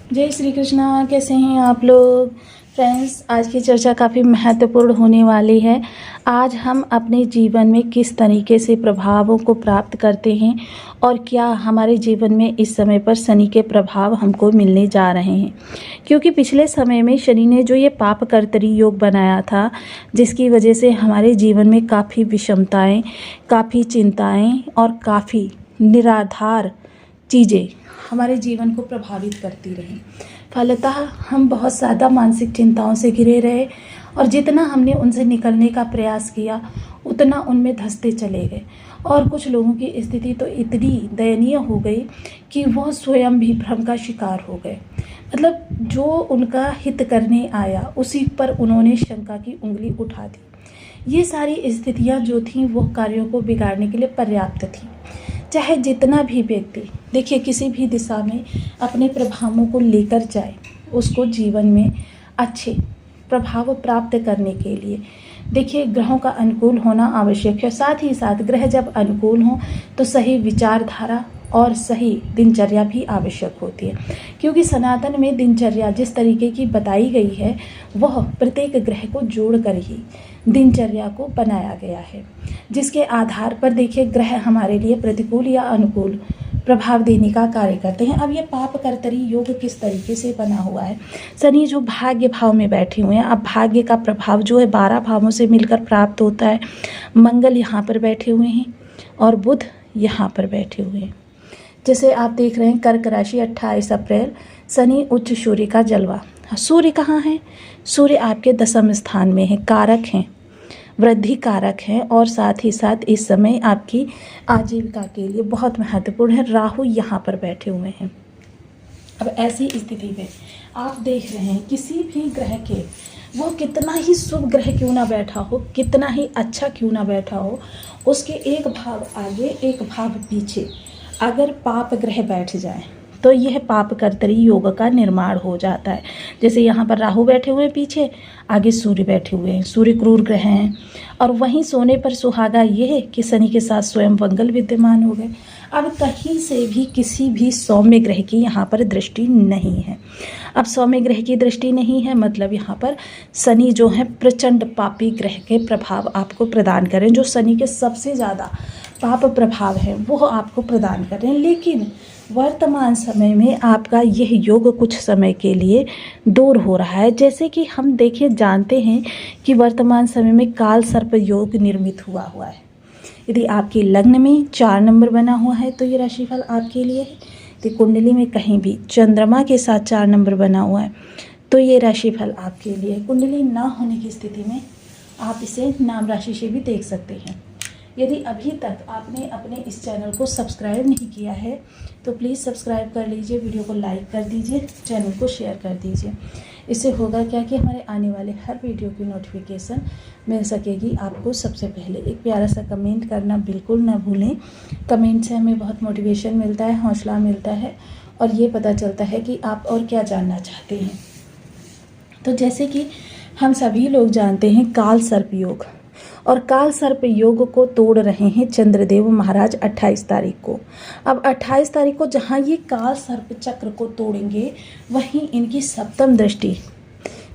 जय श्री कृष्णा। कैसे हैं आप लोग फ्रेंड्स? आज की चर्चा काफ़ी महत्वपूर्ण होने वाली है। आज हम अपने जीवन में किस तरीके से प्रभावों को प्राप्त करते हैं और क्या हमारे जीवन में इस समय पर शनि के प्रभाव हमको मिलने जा रहे हैं, क्योंकि पिछले समय में शनि ने जो ये पाप कर्तरी योग बनाया था, जिसकी वजह से हमारे जीवन में काफ़ी विषमताएं, काफ़ी चिंताएं और काफ़ी निराधार चीज़ें हमारे जीवन को प्रभावित करती रहीं। फलतः हम बहुत ज़्यादा मानसिक चिंताओं से घिरे रहे और जितना हमने उनसे निकलने का प्रयास किया उतना उनमें धंसते चले गए। और कुछ लोगों की स्थिति तो इतनी दयनीय हो गई कि वह स्वयं भी भ्रम का शिकार हो गए। मतलब जो उनका हित करने आया उसी पर उन्होंने शंका की उंगली उठा दी। ये सारी स्थितियाँ जो थीं वो कार्यों को बिगाड़ने के लिए पर्याप्त थीं। चाहे जितना भी व्यक्ति देखिए किसी भी दिशा में अपने प्रभावों को लेकर जाए, उसको जीवन में अच्छे प्रभाव प्राप्त करने के लिए देखिए ग्रहों का अनुकूल होना आवश्यक है। साथ ही साथ ग्रह जब अनुकूल हों तो सही विचारधारा और सही दिनचर्या भी आवश्यक होती है, क्योंकि सनातन में दिनचर्या जिस तरीके की बताई गई है वह प्रत्येक ग्रह को जोड़कर ही दिनचर्या को बनाया गया है, जिसके आधार पर देखिए ग्रह हमारे लिए प्रतिकूल या अनुकूल प्रभाव देने का कार्य करते हैं। अब ये पाप कर्तरी योग किस तरीके से बना हुआ है? शनि जो भाग्य भाव में बैठे हुए हैं, अब भाग्य का प्रभाव जो है 12 भावों से मिलकर प्राप्त होता है। मंगल यहाँ पर बैठे हुए हैं और बुध यहाँ पर बैठे हुए हैं। जैसे आप देख रहे हैं कर्क राशि 28 अप्रैल, शनि उच्च सूर्य का जलवा। सूर्य कहाँ है? सूर्य आपके दशम स्थान में है, कारक हैं, वृद्धि कारक है और साथ ही साथ इस समय आपकी आजीविका के लिए बहुत महत्वपूर्ण है। राहु यहाँ पर बैठे हुए हैं। अब ऐसी स्थिति में आप देख रहे हैं किसी भी ग्रह के वो कितना ही शुभ ग्रह क्यों ना बैठा हो, कितना ही अच्छा क्यों ना बैठा हो, उसके एक भाव आगे एक भाव पीछे अगर पाप ग्रह बैठ जाए तो यह पाप कर्तरी योग का निर्माण हो जाता है। जैसे यहाँ पर राहु बैठे हुए हैं पीछे, आगे सूर्य बैठे हुए हैं। सूर्य क्रूर ग्रह हैं और वहीं सोने पर सुहागा ये है कि शनि के साथ स्वयं मंगल विद्यमान हो गए। अब कहीं से भी किसी भी सौम्य ग्रह की यहाँ पर दृष्टि नहीं है। अब सौम्य ग्रह की दृष्टि नहीं है मतलब यहाँ पर शनि जो है प्रचंड पापी ग्रह के प्रभाव आपको प्रदान करें। जो शनि के सबसे ज़्यादा पाप प्रभाव है वो आपको प्रदान कर रहे हैं। लेकिन वर्तमान समय में आपका यह योग कुछ समय के लिए दूर हो रहा है। जैसे कि हम देखिए जानते हैं कि वर्तमान समय में काल सर्प योग निर्मित हुआ है। यदि आपके लग्न में 4 नंबर बना हुआ है तो ये राशिफल आपके लिए है। यदि कुंडली में कहीं भी चंद्रमा के साथ 4 नंबर बना हुआ है तो ये राशिफल आपके लिए है। कुंडली ना होने की स्थिति में आप इसे नाम राशि से भी देख सकते हैं। यदि अभी तक आपने अपने इस चैनल को सब्सक्राइब नहीं किया है तो प्लीज़ सब्सक्राइब कर लीजिए, वीडियो को लाइक कर दीजिए, चैनल को शेयर कर दीजिए। इससे होगा क्या कि हमारे आने वाले हर वीडियो की नोटिफिकेशन मिल सकेगी आपको सबसे पहले। एक प्यारा सा कमेंट करना बिल्कुल ना भूलें। कमेंट से हमें बहुत मोटिवेशन मिलता है, हौसला मिलता है और ये पता चलता है कि आप और क्या जानना चाहते हैं। तो जैसे कि हम सभी लोग जानते हैं काल सर्प योग, और काल सर्प योग को तोड़ रहे हैं चंद्रदेव महाराज 28 तारीख को। अब 28 तारीख को जहाँ ये काल सर्प चक्र को तोड़ेंगे वहीं इनकी सप्तम दृष्टि,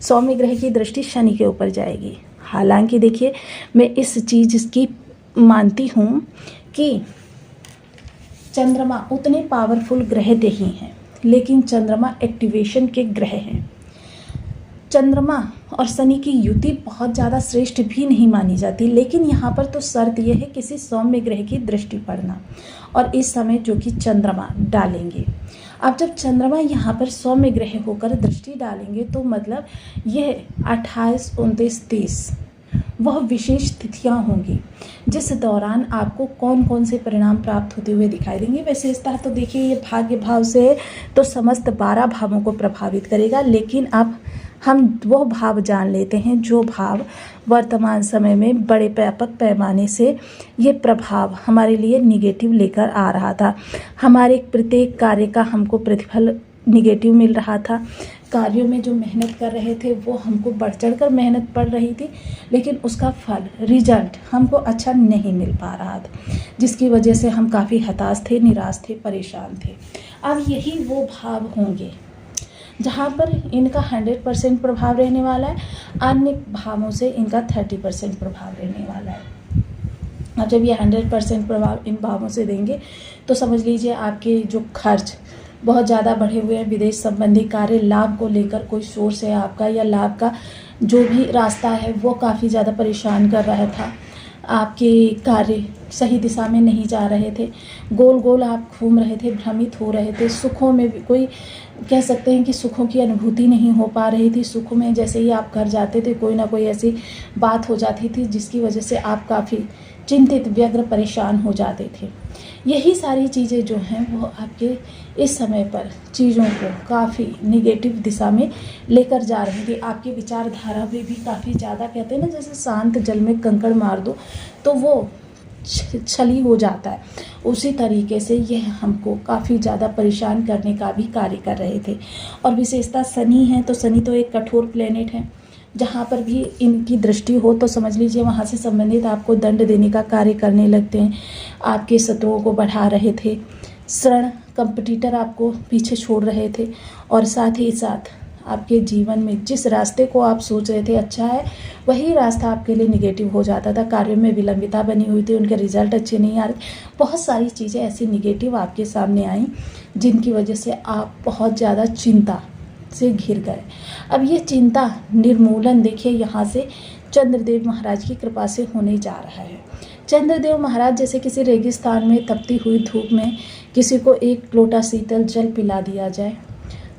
सौम्य ग्रह की दृष्टि शनि के ऊपर जाएगी। हालांकि देखिए मैं इस चीज़ की मानती हूँ कि चंद्रमा उतने पावरफुल ग्रह नहीं हैं, लेकिन चंद्रमा एक्टिवेशन के ग्रह हैं। चंद्रमा और शनि की युति बहुत ज़्यादा श्रेष्ठ भी नहीं मानी जाती, लेकिन यहाँ पर तो शर्त यह है किसी सौम्य ग्रह की दृष्टि पड़ना, और इस समय जो कि चंद्रमा डालेंगे। अब जब चंद्रमा यहाँ पर सौम्य ग्रह होकर दृष्टि डालेंगे तो मतलब यह 28, 29, 30 वह विशेष तिथियाँ होंगी जिस दौरान आपको कौन कौन से परिणाम प्राप्त होते हुए दिखाई देंगे। विशेषतः तो देखिए ये भाग्य भाव से तो समस्त 12 भावों को प्रभावित करेगा, लेकिन अब हम वो भाव जान लेते हैं जो भाव वर्तमान समय में बड़े व्यापक पैमाने से ये प्रभाव हमारे लिए निगेटिव लेकर आ रहा था। हमारे प्रत्येक कार्य का हमको प्रतिफल निगेटिव मिल रहा था। कार्यों में जो मेहनत कर रहे थे वो हमको बढ़ चढ़ कर मेहनत पड़ रही थी, लेकिन उसका फल रिजल्ट हमको अच्छा नहीं मिल पा रहा था, जिसकी वजह से हम काफ़ी हताश थे, निराश थे, परेशान थे। अब यही वो भाव होंगे जहाँ पर इनका 100% प्रभाव रहने वाला है, अन्य भावों से इनका 30% प्रभाव रहने वाला है। अब जब ये 100% प्रभाव इन भावों से देंगे तो समझ लीजिए आपके जो खर्च बहुत ज़्यादा बढ़े हुए हैं, विदेश संबंधी कार्य, लाभ को लेकर कोई सोर्स है आपका या लाभ का जो भी रास्ता है वो काफ़ी ज़्यादा परेशान कर रहा था, आपके कार्य सही दिशा में नहीं जा रहे थे, गोल गोल आप घूम रहे थे, भ्रमित हो रहे थे, सुखों में भी कोई कह सकते हैं कि सुखों की अनुभूति नहीं हो पा रही थी। सुखों में जैसे ही आप घर जाते थे कोई ना कोई ऐसी बात हो जाती थी जिसकी वजह से आप काफ़ी चिंतित, व्यग्र, परेशान हो जाते थे। यही सारी चीज़ें जो हैं वो आपके इस समय पर चीज़ों को काफ़ी निगेटिव दिशा में लेकर जा रही थी। आपकी विचारधारा में भी काफ़ी ज़्यादा, कहते हैं ना जैसे शांत जल में कंकड़ मार दो तो वो छली हो जाता है, उसी तरीके से यह हमको काफ़ी ज़्यादा परेशान करने का भी कार्य कर रहे थे। और विशेषता शनि है, तो शनि तो एक कठोर प्लेनेट है, जहाँ पर भी इनकी दृष्टि हो तो समझ लीजिए वहाँ से संबंधित आपको दंड देने का कार्य करने लगते हैं, आपके शत्रुओं को बढ़ा रहे थे, शरण कंपटीटर आपको पीछे छोड़ रहे थे, और साथ ही साथ आपके जीवन में जिस रास्ते को आप सोच रहे थे अच्छा है वही रास्ता आपके लिए निगेटिव हो जाता था। कार्यों में विलंबिता बनी हुई थी, उनके रिजल्ट अच्छे नहीं आ रहे, बहुत सारी चीज़ें ऐसी निगेटिव आपके सामने आई जिनकी वजह से आप बहुत ज़्यादा चिंता से घिर गए। अब ये चिंता निर्मूलन देखिए यहाँ से चंद्रदेव महाराज की कृपा से होने जा रहा है। चंद्रदेव महाराज जैसे किसी रेगिस्तान में तपती हुई धूप में किसी को एक लोटा शीतल जल पिला दिया जाए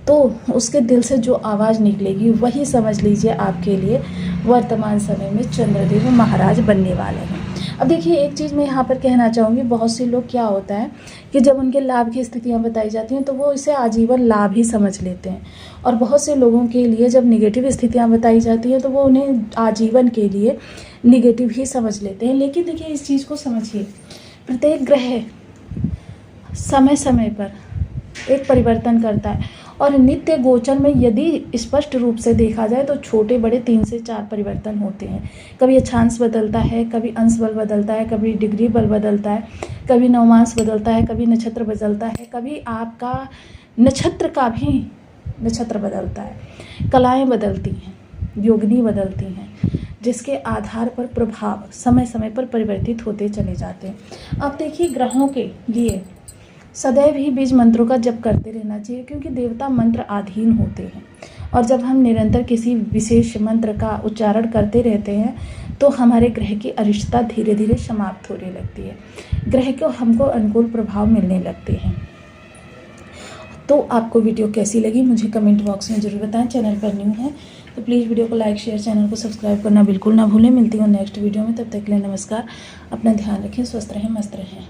तो उसके दिल से जो आवाज़ निकलेगी वही समझ लीजिए आपके लिए वर्तमान समय में चंद्रदेव महाराज बनने वाले हैं। अब देखिए एक चीज़ मैं यहाँ पर कहना चाहूँगी, बहुत से लोग क्या होता है कि जब उनके लाभ की स्थितियाँ बताई जाती हैं तो वो इसे आजीवन लाभ ही समझ लेते हैं, और बहुत से लोगों के लिए जब निगेटिव स्थितियाँ बताई जाती हैं तो वो उन्हें आजीवन के लिए निगेटिव ही समझ लेते हैं। लेकिन देखिए इस चीज़ को समझिए, प्रत्येक ग्रह समय समय पर एक परिवर्तन करता है, और नित्य गोचर में यदि स्पष्ट रूप से देखा जाए तो छोटे बड़े 3 से 4 परिवर्तन होते हैं। कभी अक्षांश बदलता है, कभी अंश बल बदलता है, कभी डिग्री बल बदलता है, कभी नवमांश बदलता है, कभी नक्षत्र बदलता है, कभी आपका नक्षत्र का भी नक्षत्र बदलता है, कलाएं बदलती हैं, योगिनी बदलती हैं, जिसके आधार पर प्रभाव समय समय पर परिवर्तित होते चले जाते हैं। अब देखिए ग्रहों के लिए सदैव ही बीज मंत्रों का जप करते रहना चाहिए, क्योंकि देवता मंत्र अधीन होते हैं, और जब हम निरंतर किसी विशेष मंत्र का उच्चारण करते रहते हैं तो हमारे ग्रह की अरिष्टता धीरे धीरे समाप्त होने लगती है, ग्रह को हमको अनुकूल प्रभाव मिलने लगते हैं। तो आपको वीडियो कैसी लगी मुझे कमेंट बॉक्स में ज़रूर बताएं। चैनल पर न्यू है तो प्लीज़ वीडियो को लाइक, शेयर, चैनल को सब्सक्राइब करना बिल्कुल ना भूलें। मिलती हूँ नेक्स्ट वीडियो में, तब तक के लिए नमस्कार। अपना ध्यान रखें, स्वस्थ रहें, मस्त रहें।